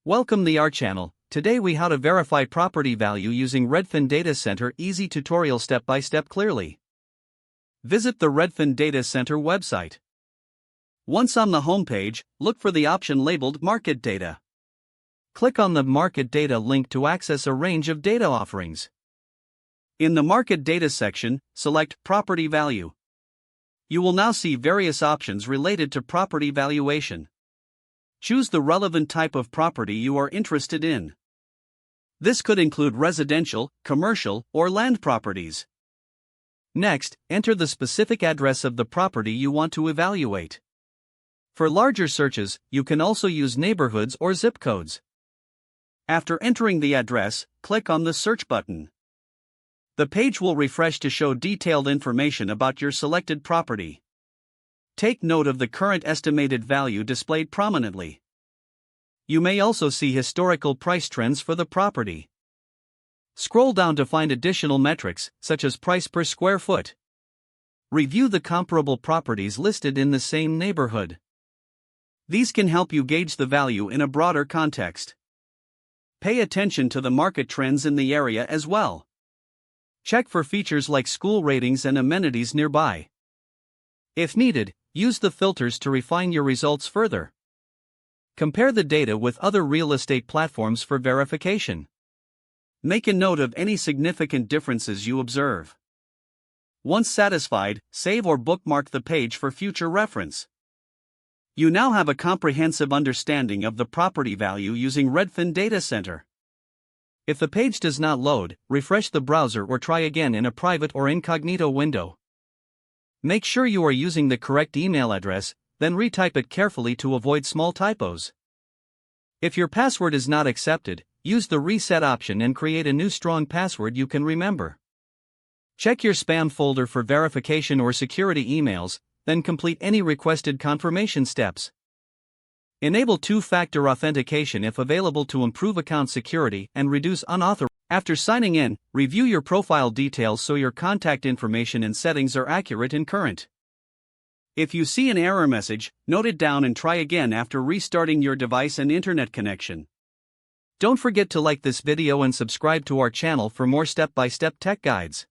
Welcome to our channel. Today we how to verify property value using Redfin Data Center easy tutorial step by step clearly. Visit the Redfin Data Center website. Once on the home page, look for the option labeled Market Data. Click on the Market Data link to access a range of data offerings. In the Market Data section, select Property Value. You will now see various options related to property valuation. Choose the relevant type of property you are interested in. This could include residential, commercial, or land properties. Next, enter the specific address of the property you want to evaluate. For larger searches, you can also use neighborhoods or zip codes. After entering the address, click on the Search button. The page will refresh to show detailed information about your selected property. Take note of the current estimated value displayed prominently. You may also see historical price trends for the property. Scroll down to find additional metrics, such as price per square foot. Review the comparable properties listed in the same neighborhood. These can help you gauge the value in a broader context. Pay attention to the market trends in the area as well. Check for features like school ratings and amenities nearby. If needed, use the filters to refine your results further. Compare the data with other real estate platforms for verification. Make a note of any significant differences you observe. Once satisfied, save or bookmark the page for future reference. You now have a comprehensive understanding of the property value using Redfin Data Center. If the page does not load, refresh the browser or try again in a private or incognito window. Make sure you are using the correct email address, then retype it carefully to avoid small typos. If your password is not accepted, use the reset option and create a new strong password you can remember. Check your spam folder for verification or security emails, then complete any requested confirmation steps. Enable two-factor authentication if available to improve account security and reduce unauthorized. After signing in, review your profile details so your contact information and settings are accurate and current. If you see an error message, note it down and try again after restarting your device and internet connection. Don't forget to like this video and subscribe to our channel for more step-by-step tech guides.